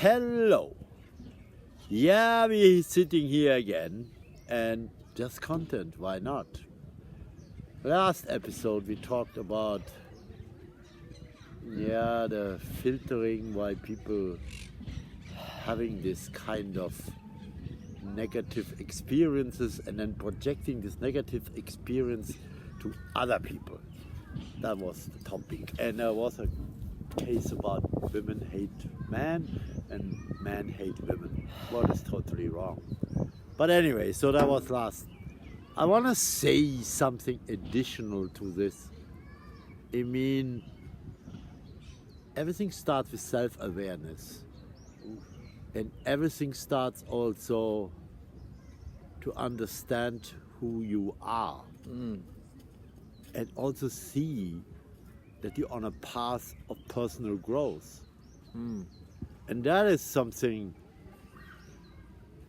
Hello. Yeah, we're sitting here again and just content, why not? Last episode we talked about the filtering, why people having this kind of negative experiences and then projecting this negative experience to other people. That was the topic. And there was a case about women hate men and men hate women. What is totally wrong. But anyway, so that was last. I want to say something additional to this. I mean, everything starts with self-awareness. And everything starts also to understand who you are. And also see that you're on a path of personal growth. And that is something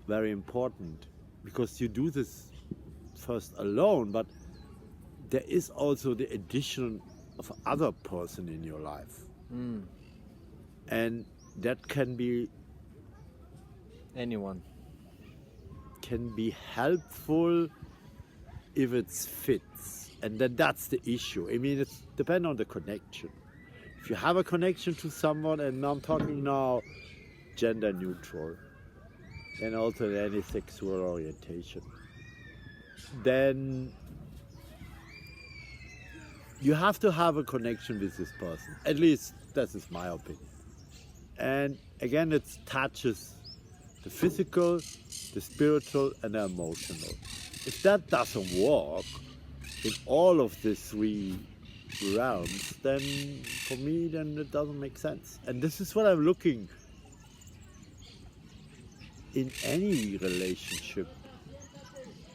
very important, because you do this first alone, but there is also the addition of other person in your life. And that can be anyone. Can be helpful if it fits. And then that's the issue. I mean, it depends on the connection. If you have a connection to someone, and I'm talking now gender neutral, and also any sexual orientation, then you have to have a connection with this person. At least that is my opinion. And again, it touches the physical, the spiritual, and the emotional. If that doesn't work in all of these three realms, then for me, then it doesn't make sense. And this is what I'm looking in any relationship,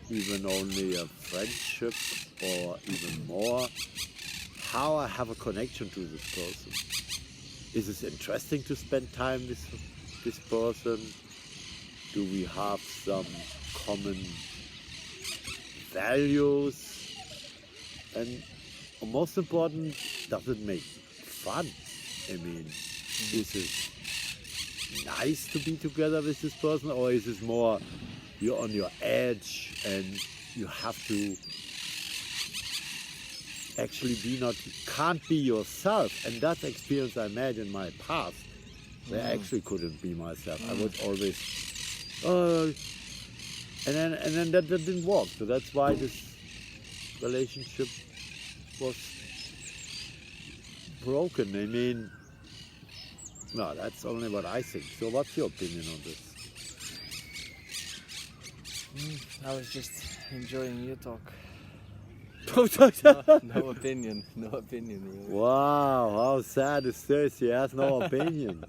even only a friendship or even more, how I have a connection to this person. Is it interesting to spend time with this person? Do we have some common values? And most important, does it make fun? I mean, is it nice to be together with this person, or is it more you're on your edge and you have to actually can't be yourself? And that's experience I made in my past, where I actually couldn't be myself. I was always, and then that didn't work. So that's why this relationship was broken. I mean, no, that's only what I think. So what's your opinion on this? I was just enjoying you talk. No opinion. Really. Wow, how sad is this? He has no opinion.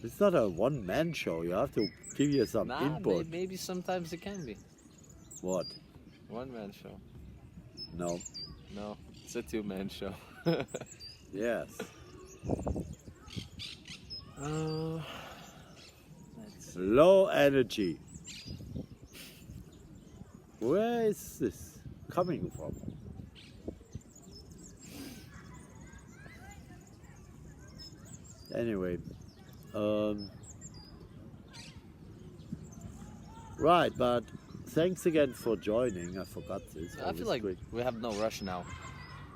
It's not a one-man show. You have to give you some input. Maybe sometimes it can be. What? One-man show. No. No, it's a two-man show. Yes. Low energy. Where is this coming from? Anyway, right, but thanks again for joining. I forgot this. I feel like we have no rush now.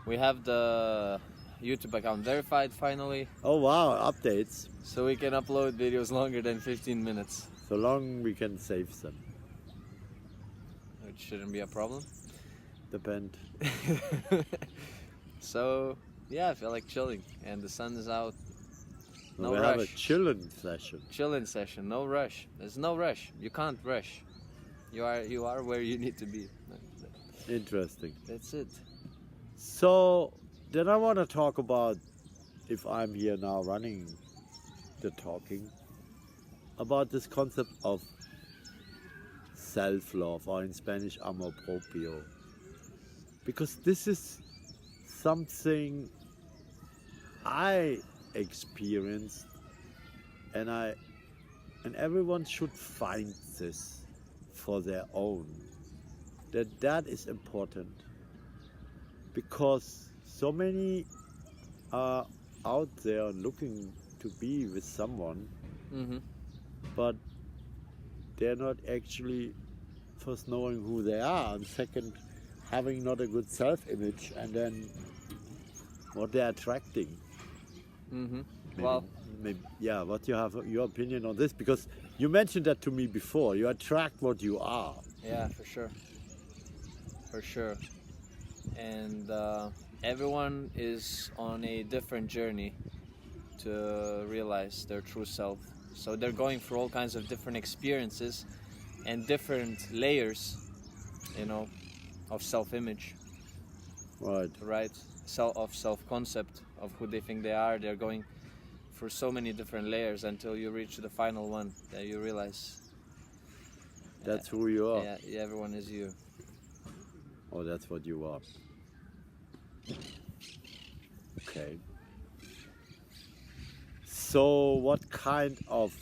We have the YouTube account verified finally. Oh wow, updates. So we can upload videos longer than 15 minutes. So long we can save them. Which shouldn't be a problem. Depend. So, yeah, I feel like chilling. And the sun is out. No we rush. have a chilling session. Chilling session, no rush. There's no rush. You can't rush. You are where you need to be. Interesting. That's it. So then I want to talk about, if I'm here now running the talking, about this concept of self-love, or in Spanish, amor propio. Because this is something I experienced, and everyone should find this for their own. That is important, because so many are out there looking to to be with someone, Mm-hmm. but they're not actually first knowing who they are, and second having not a good self-image, and then what they're attracting. Mm-hmm. Maybe, Well, maybe, yeah. What you have your opinion on this? Because you mentioned that to me before. You attract what you are. yeah, for sure. For sure. And everyone is on a different journey to realize their true self. So they're going through all kinds of different experiences and different layers, you know, of self-image, Right. right? Of self-concept, of who they think they are. They're going through so many different layers until you reach the final one that you realize That's who you are. yeah, everyone is you. Oh, that's what you are. Okay. So, what kind of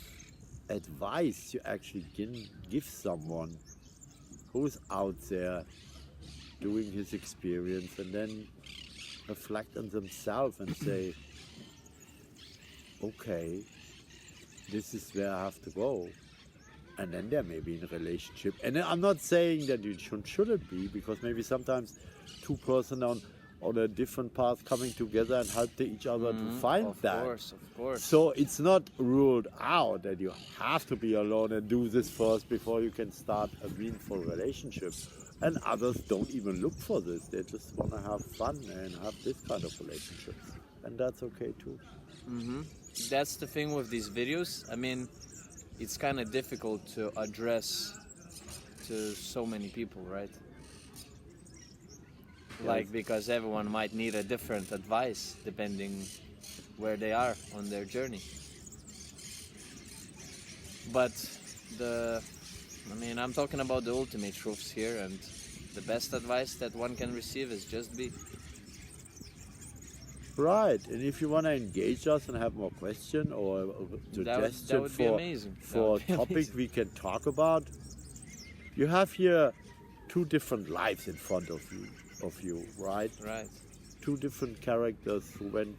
advice you actually give someone who's out there doing his experience and then reflect on themselves and say, okay, this is where I have to go. And then they're maybe in a relationship. And I'm not saying that you shouldn't be, because maybe sometimes two persons on a different path coming together and help each other to find that. Of course. So it's not ruled out that you have to be alone and do this first before you can start a meaningful relationship. And others don't even look for this. They just want to have fun and have this kind of relationships. And that's okay too. Mm-hmm. That's the thing with these videos. I mean, it's kind of difficult to address to so many people, right? Like, because everyone might need a different advice depending where they are on their journey. But I'm talking about the ultimate truths here, and the best advice that one can receive is just be. Right, and if you want to engage us and have more question or a suggestion that would be amazing. for a topic we can talk about, you have here two different lives in front of you, right? Right. Two different characters who went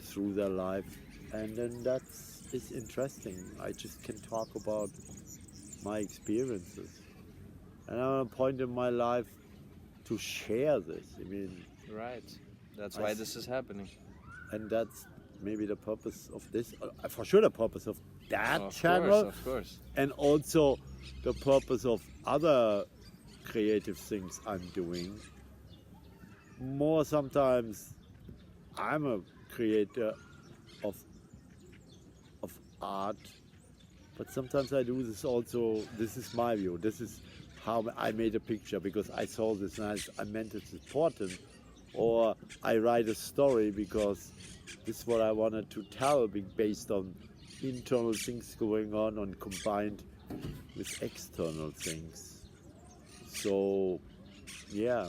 through their life, and then it's interesting. I just can talk about my experiences, and I'm at a point in my life to share this. I mean, right. That's why this is happening. And that's maybe the purpose of this, for sure the purpose of that channel. Of course. And also the purpose of other creative things I'm doing. More sometimes I'm a creator of art, but sometimes I do this also, this is my view, this is how I made a picture because I saw this and I meant it's important. Or I write a story because this is what I wanted to tell, based on internal things going on and combined with external things. So, yeah,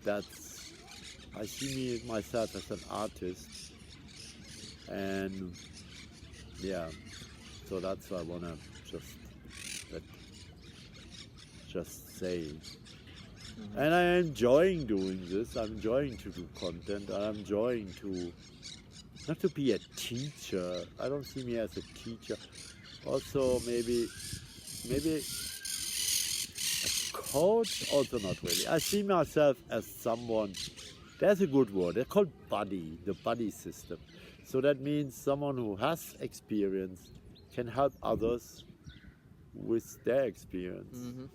I see myself as an artist, and yeah, so that's what I want to just say. Mm-hmm. And I'm enjoying doing this. I'm enjoying to do content. I'm enjoying to not to be a teacher. I don't see me as a teacher. Also, maybe a coach. Also, not really. I see myself as someone. There's a good word. They're called buddy. The buddy system. So that means someone who has experience can help others with their experience. Mm-hmm.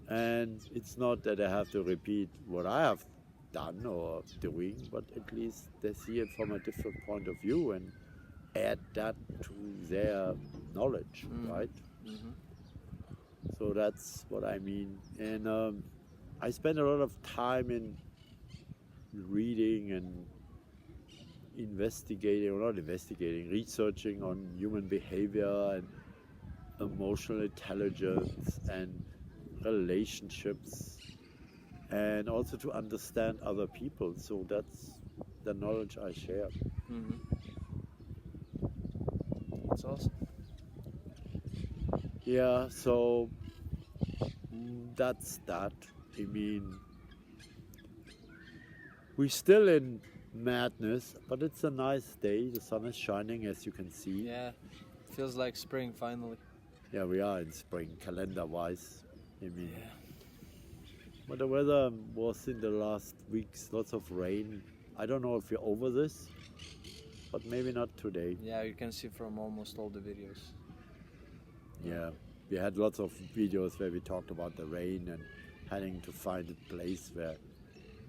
And it's not that I have to repeat what I have done or doing, but at least they see it from a different point of view and add that to their knowledge, right? Mm-hmm. So that's what I mean. And I spend a lot of time in reading and researching on human behavior and emotional intelligence and relationships, and also to understand other people. So that's the knowledge I share. Mm-hmm. That's awesome. Yeah, so that's that. I mean, we're still in madness, but it's a nice day. The sun is shining, as you can see. Yeah, feels like spring finally. Yeah, we are in spring, calendar-wise. I mean, Yeah. but the weather was in the last weeks, lots of rain. I don't know if you're over this, but maybe not today. Yeah, you can see from almost all the videos. Yeah, we had lots of videos where we talked about the rain and having to find a place where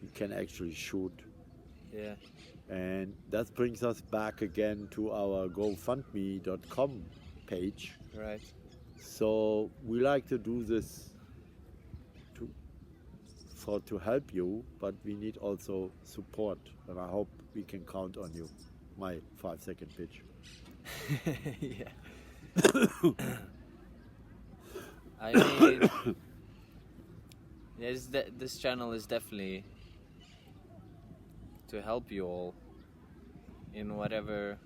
you can actually shoot. Yeah. And that brings us back again to our GoFundMe.com page. Right. So we like to do this to help you, but we need also support, and I hope we can count on you. My 5-second pitch. Yeah. I mean, yes, this channel is definitely to help you all in whatever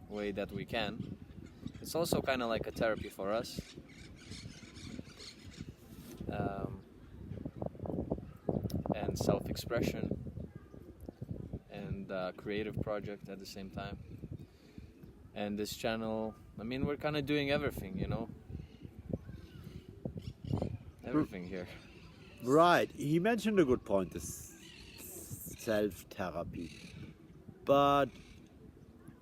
way that we can. It's also kind of like a therapy for us. And self-expression and creative project at the same time. And this channel, I mean, we're kind of doing everything, you know? Everything here. Right. He mentioned a good point, this self-therapy. But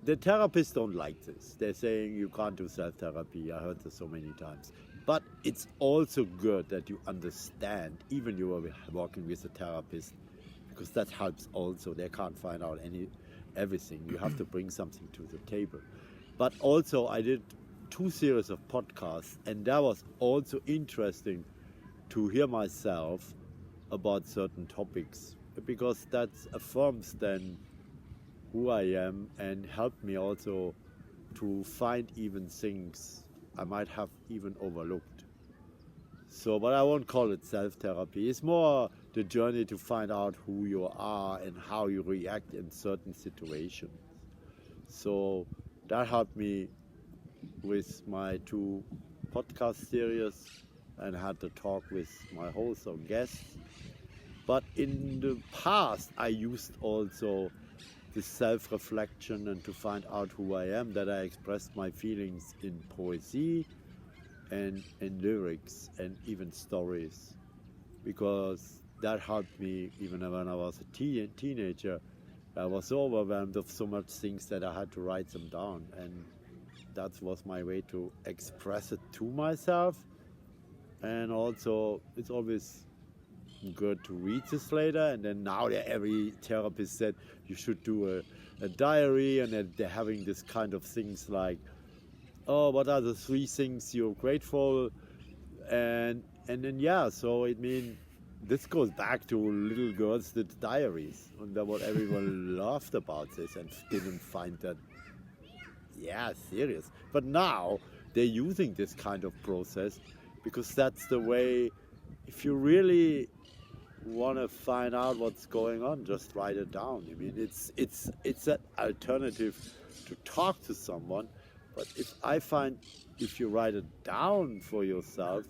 the therapists don't like this. They're saying you can't do self-therapy. I heard this so many times. But it's also good that you understand, even you are working with a therapist, because that helps also. They can't find out everything. You have to bring something to the table. But also I did 2 series of podcasts, and that was also interesting to hear myself about certain topics, because that affirms then who I am and helped me also to find even things I might have even overlooked. So, but I won't call it self-therapy. It's more the journey to find out who you are and how you react in certain situations. So that helped me with my 2 podcast series, and had to talk with my host or guests. But in the past, I used also the self-reflection and to find out who I am, that I expressed my feelings in poesy and in lyrics and even stories, because that helped me even when I was a teenager. I was so overwhelmed of so much things that I had to write them down, and that was my way to express it to myself. And also it's always good to read this later, and then now every therapist said you should do a diary, and they're having this kind of things like, oh, what are the 3 things you're grateful, and then yeah, so it means this goes back to little girls did diaries, and that what everyone laughed about this and didn't find that serious. But now they're using this kind of process, because that's the way. If you really want to find out what's going on, just write it down. I mean, it's an alternative to talk to someone, but if you write it down for yourself,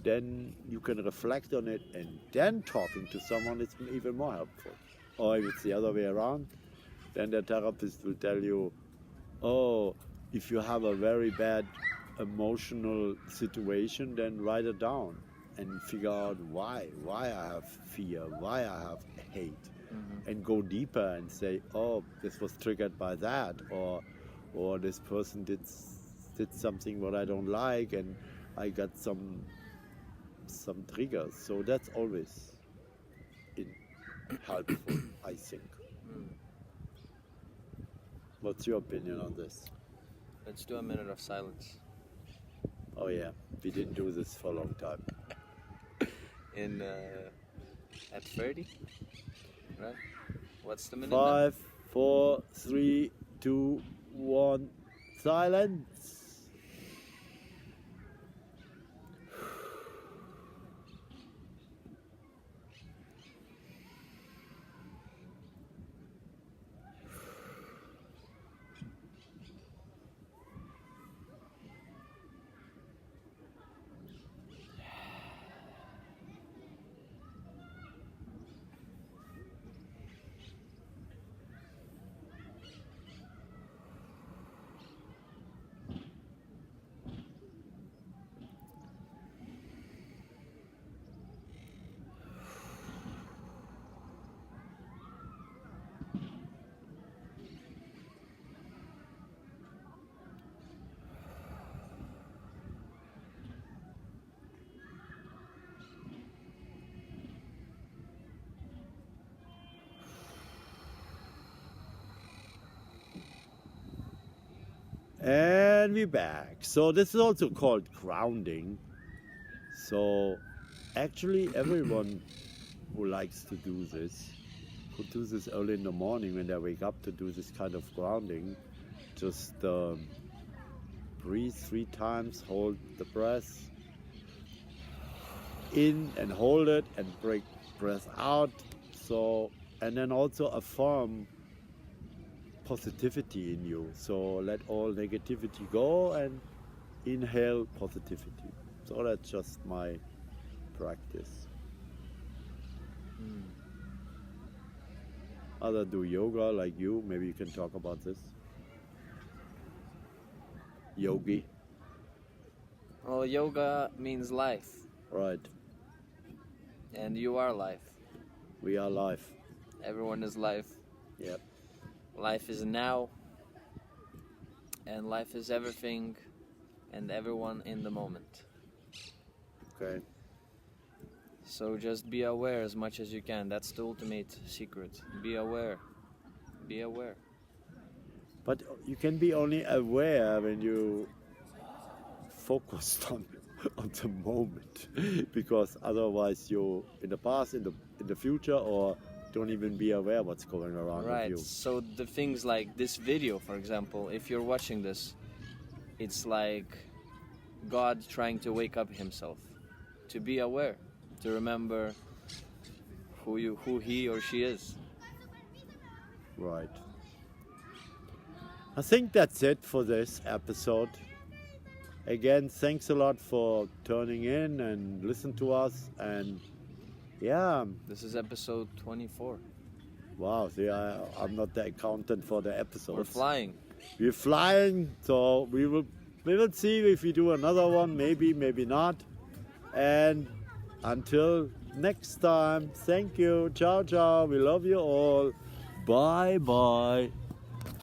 then you can reflect on it, and then talking to someone is even more helpful. Or if it's the other way around, then the therapist will tell you, oh, if you have a very bad emotional situation, then write it down and figure out why I have fear, why I have hate, and go deeper and say, oh, this was triggered by that, or this person did something what I don't like, and I got some triggers. So that's always helpful, I think. What's your opinion on this? Let's do a minute of silence. Oh yeah, we didn't do this for a long time. At 30, right? What's the minute? 5, 4, 3, 2, 1, silence. And we're back. So this is also called grounding. So actually everyone who likes to do this, who do this early in the morning when they wake up to do this kind of grounding, just breathe 3 times, hold the breath in and hold it and break breath out. So, and then also affirm positivity in you. So let all negativity go and inhale positivity. So that's just my practice. Other do yoga like you, maybe you can talk about this. Yogi. Well, yoga means life, Right. and you are life. We are life. Everyone is life. Yep. Life is now, and life is everything and everyone in the moment. Okay. So just be aware as much as you can. That's the ultimate secret. Be aware. Be aware. But you can be only aware when you focused on the moment, because otherwise you in the past, in the future, or don't even be aware what's going around Right. with you. So the things like this video, for example, if you're watching this, it's like God trying to wake up himself, to be aware, to remember who he or she is. Right. I think that's it for this episode. Again, thanks a lot for turning in and listen to us. And yeah, This is episode 24. wow, see, I'm not the accountant for the episodes. We're flying. We're flying, so we will see if we do another one, maybe not. And until next time, thank you. Ciao, ciao. We love you all. Bye, bye.